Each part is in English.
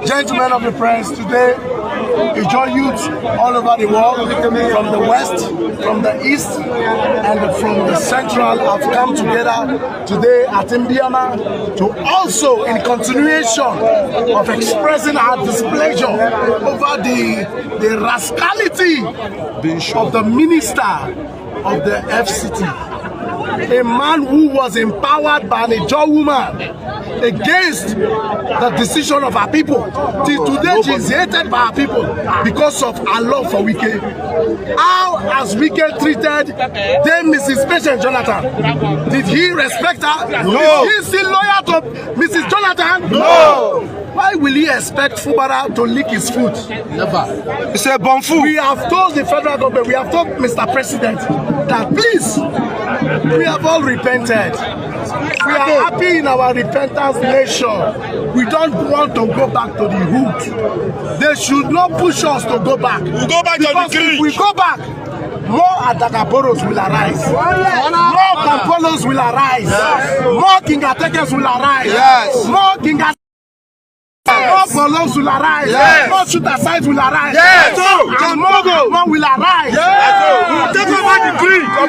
Gentlemen of the press, today enjoy youth all over the world, from the west, from the east, and from the central have come together today at Mdiama to also, in continuation of expressing our displeasure over the rascality of the minister of the FCT, a man who was empowered by a Ijaw woman against the decision of our people. Till today, she is hated by our people because of our love for Wike. How has Wike treated then Mrs. Patient Jonathan? Did he respect her? No. Is he still loyal to Mrs. Jonathan? No. Why will he expect Fubara to lick his foot? Never. He said, Bonfu. We have told the federal government, we have told Mr. President that please, we have all repented. We are happy in our repentance nation. We don't want to go back to the root. They should not push us to go back. We'll go back because to the if we go back, more Atakaboros will arise. More Tompolos will arise. More King Atekes will arise. More King more Bolons will arise. More shooter sides will arise. And more will arise. We will take over the dream of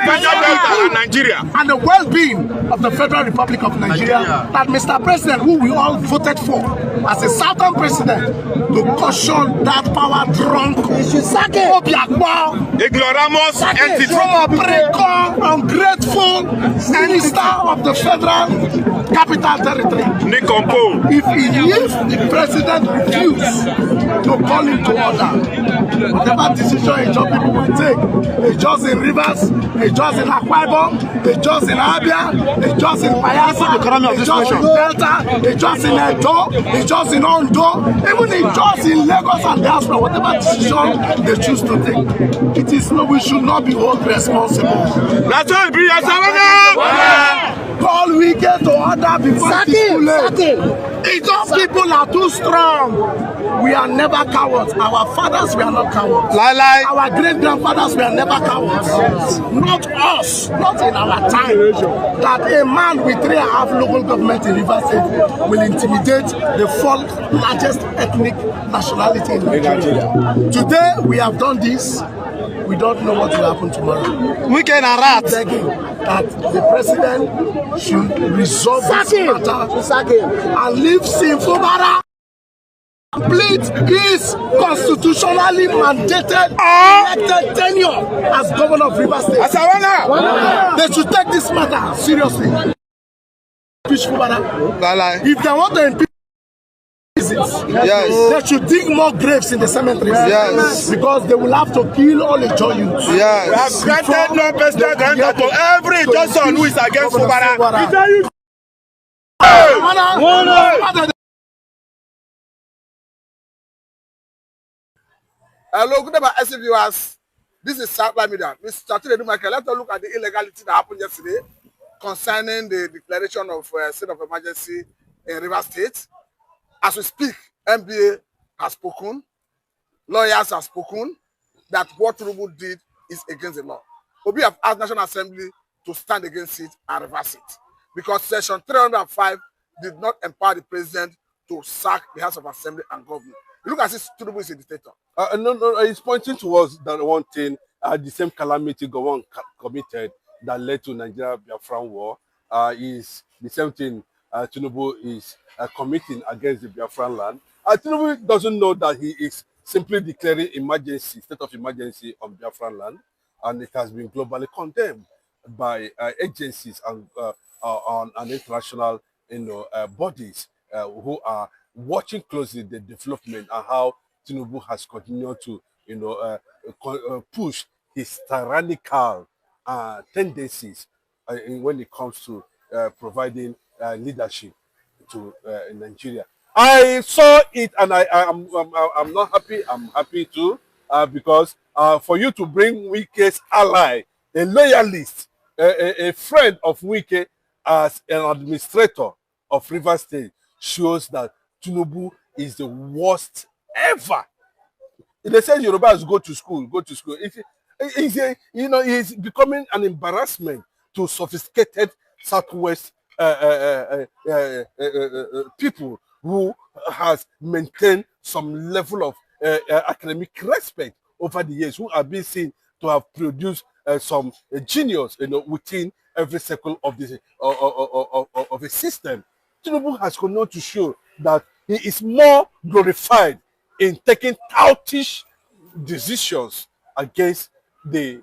Nigeria and the well-being of the Federal Republic of Nigeria. That Mr. President, who we all voted for as a Southern president, to caution that power-drunk, ignoramus entity, ungrateful minister of the Federal Capital Territory. If the president refused to call him to order, whatever decision Ijaw people will take, Ijaws in Rivers, Ijaws in Akwa Ibom, Ijaws in Abia, Ijaws in Bayelsa, Ijaws in Delta, Ijaws in Edo, Ijaws in Ondo, even Ijaws in Lagos and diaspora, whatever decision they choose to take, it is no, we should not be held responsible. That's why we are call Wike to order before it is too late. Ijaw people are too strong. We are never cowards. Our fathers were not cowards. Our great-grandfathers were never cowards. Not us, not in our time. That a man with 3.5 local government in Rivers State will intimidate the fourth largest ethnic nationality in Nigeria. Today, we have done this. We don't know what will happen tomorrow. We can arrest. Begging that the president should resolve this matter and leave Fubara complete his constitutionally mandated elected tenure as governor of Rivers State. They should take this matter seriously. If they want to impeach, they should dig more graves in the cemeteries. Because they will have to kill all the Ijaw youths. We have granted no personal grant to every Johnson who is against Fubara. Hello, good day, SC viewers. This is Southline Media. Mr. Ateke Tom, let's look at the illegality that happened yesterday concerning the declaration of state of emergency in Rivers State. As we speak, MBA has spoken, lawyers have spoken, that what Tinubu did is against the law. We have asked National Assembly to stand against it and reverse it. Because Section 305 did not empower the president to sack the House of Assembly and government. You look at this, Tinubu is a dictator. No, it's pointing towards that one thing, the same calamity Gowon committed that led to Nigeria-Biafran war is the same thing Tinubu is committing against the Biafran land. Tinubu doesn't know that he is simply declaring emergency, state of emergency on Biafran land, and it has been globally condemned by agencies and international bodies who are watching closely the development and how Tinubu has continued to push his tyrannical tendencies when it comes to providing leadership to Nigeria. I saw it and I'm not happy. I'm happy too because for you to bring Wike's ally, a loyalist, a friend of Wike as an administrator of Rivers State shows that Tinubu is the worst ever. They say Yorubas go to school. He's becoming an embarrassment to sophisticated Southwest people who has maintained some level of academic respect over the years, who have been seen to have produced some genius, within every circle of this of a system. Tinubu has continued to show that he is more glorified in taking toutish decisions against the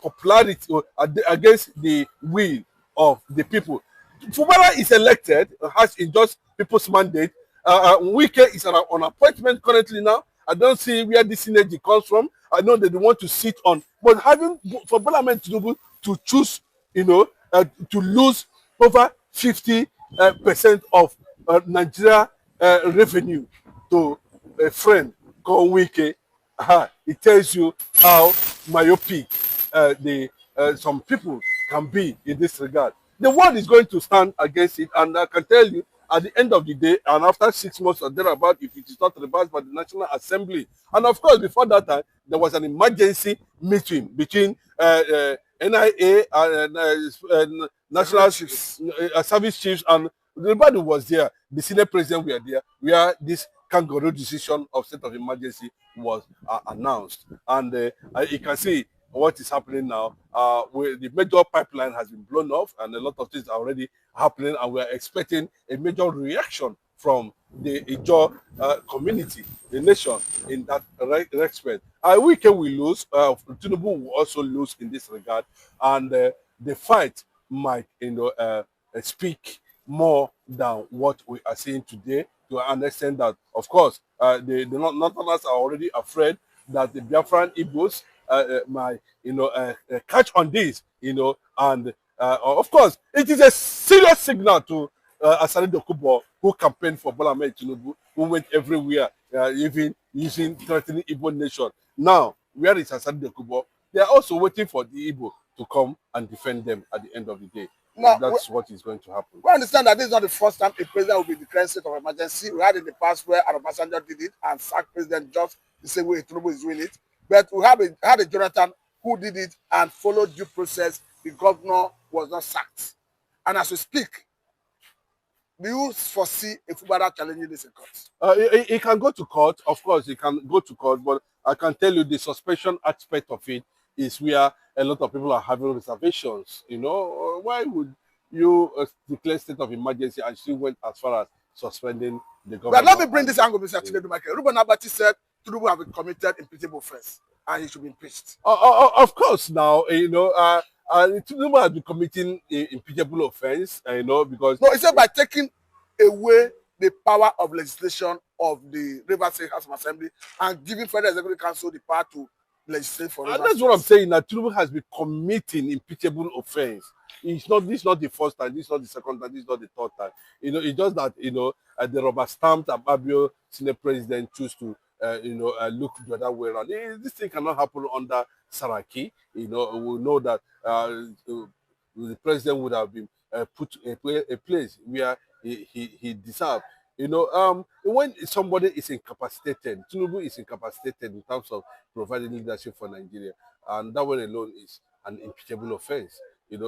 popularity, or against the will of the people. Fubara is elected, has endorsed people's mandate. Wike is on appointment currently now. I don't see where this synergy comes from. I know that they want to sit on, but having for Bola Tinubu to choose, to lose over 50% of Nigeria revenue to a friend called Wike, it tells you how myopic the some people can be in this regard. The world is going to stand against it, and I can tell you, at the end of the day, and after 6 months or thereabout, if it is not reversed by the National Assembly, and of course, before that time, there was an emergency meeting between NIA and National Service Chiefs, and everybody was there. The Senate President were there, where this kangaroo decision of state of emergency was announced. And you can see what is happening now. Where the major pipeline has been blown off, and a lot of things are already happening, and we are expecting a major reaction from the Ijaw community, the nation, in that respect. Wike will lose. Tinubu will also lose in this regard, and the fight might, speak more than what we are seeing today, to understand that, of course, the Northerners are already afraid that the Biafran Igbos might, catch on this, and of course, it is a serious signal to Asari Dokubo, who campaigned for Bola Tinubu, who went everywhere, even using threatening Igbo nation. Now, where is Asari Dokubo? They are also waiting for the Igbo to come and defend them at the end of the day. Now, that's what is going to happen. We understand that this is not the first time a president will be declaring state of emergency. We had in the past where Obasanjo did it and sacked President just the same way Tinubu is doing it. But we had a Jonathan who did it and followed due process. The governor was not sacked. And as we speak, do you foresee a Fubara challenging this in court? He can go to court. Of course, he can go to court. But I can tell you the suspension aspect of it is where a lot of people are having reservations. Why would you declare state of emergency and still went as far as suspending the government? But let me bring this angle, Mr. Chinedu Michael. Ruben Abati said Tinubu have been committed impeachable offense and he should be impeached. Of course, now, Tinubu has been committing impeachable offense, because... No, he said by taking away the power of legislation of the Rivers State House of Assembly and giving Federal Executive Council the power to legislate for Rivers. That's what I'm saying, that Tinubu has been committing impeachable offense. This is not the first time, this is not the second time, this is not the third time. It's just that, the rubber stamped Ababio Senate President choose to look the other way around. This thing cannot happen under Saraki. We know that the president would have been put a place where he deserved. When somebody is incapacitated, Tinubu is incapacitated in terms of providing leadership for Nigeria, and that one alone is an impeachable offense.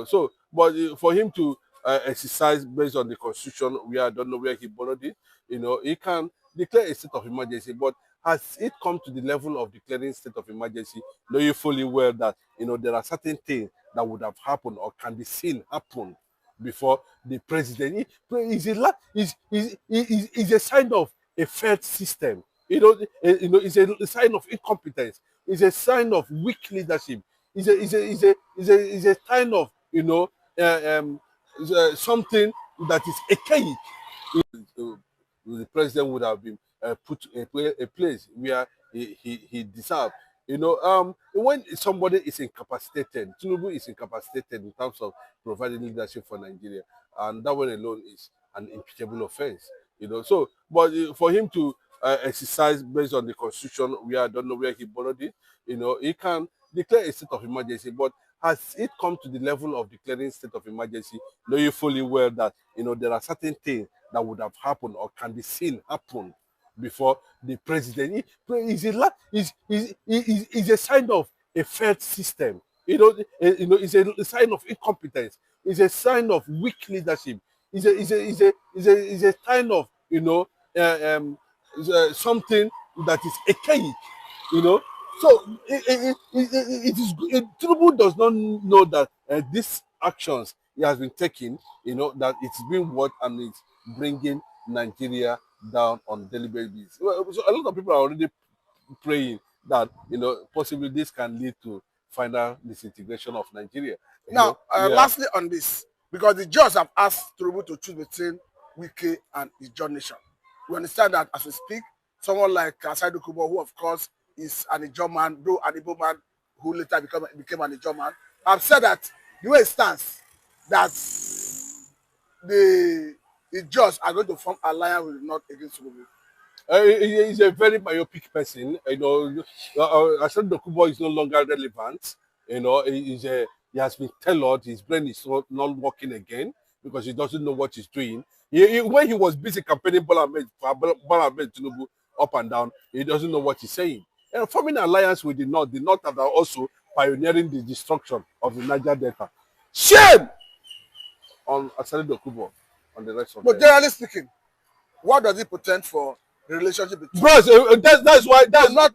So, but for him to exercise based on the constitution, I don't know where he borrowed it. He can declare a state of emergency, but has it come to the level of declaring state of emergency, knowing fully well that there are certain things that would have happened or can be seen happen before the president is a sign of a failed system. It's a sign of incompetence. It's a sign of weak leadership. It's a sign of something that is archaic. The president would have been put a place where he deserved. When somebody is incapacitated, Tinubu is incapacitated in terms of providing leadership for Nigeria, and that one alone is an impeachable offense. So, but for him to exercise based on the constitution, I don't know where he borrowed it. He can declare a state of emergency, but has it come to the level of declaring state of emergency, knowing fully well that there are certain things that would have happened or can be seen happen before the president is a sign of a failed system. It's a sign of incompetence. It's a sign of weak leadership. It's a sign of something that is archaic. You know, so it is. Tinubu does not know that these actions he has been taking, that it's been what and it's bringing Nigeria down on daily basis. Well, so a lot of people are already praying that possibly this can lead to final disintegration of Nigeria. Now, Yeah. lastly on this, because the judge have asked Tinubu to choose between Wike and the John Nation. We understand that as we speak, someone like Asari Dokubo, who of course is an Ijaw man, though an Igbo man who later became an Ijaw man, have said that the way it stands, that the judges are going to form alliance with the North against Tinubu. He's a very myopic person. Asari Dokubo is no longer relevant. He has been tailored. His brain is not working again because he doesn't know what he's doing. When he was busy campaigning Bola Ahmed Tinubu up and down, he doesn't know what he's saying. And forming an alliance with the North are also pioneering the destruction of the Niger Delta. Shame on Asari Dokubo, on the rest of them. But generally speaking, what does it portend for the relationship between? Bros, that's why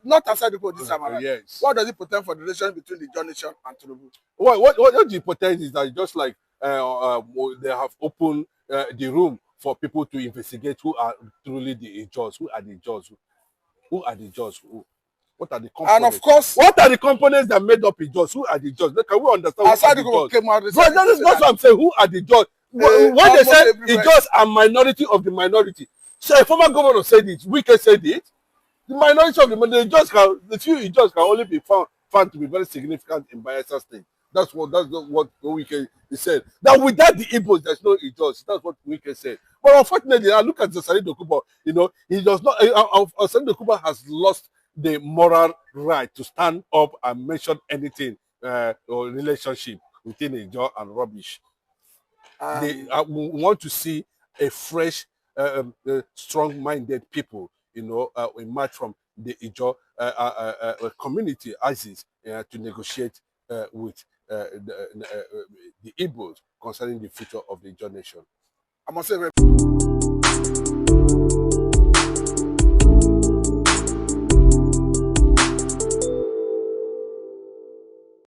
not Asari Dokubo this time around. Yes. What does it portend for the relationship between the John Nation and Tinubu? What the portend is that just like they have opened the room for people to investigate who are truly the Ijaws, who are the Ijaws, who are the Ijaws, what are the components? And of course, what are the components that made up Ijaws? Who are the Ijaws? Can we understand? Asari Dokubo came out. That's what I'm saying. Who are the Ijaws? When they said Ijaws are minority of the minority, so a former governor said it. Wike said it. The minority of the few Ijaws can only be found to be very significant in Bayelsa State. That's what Wike said. That without the Igbos, there's no Ijaws. That's what Wike said. But unfortunately, I look at Asari Dokubo. He does not. Asari Dokubo has lost the moral right to stand up and mention anything or relationship between Ijaw and rubbish. They want to see a fresh, strong-minded people, emerge from the Ijaw community, ISIS, to negotiate with the Igbos concerning the future of the Ijaw nation. I must say.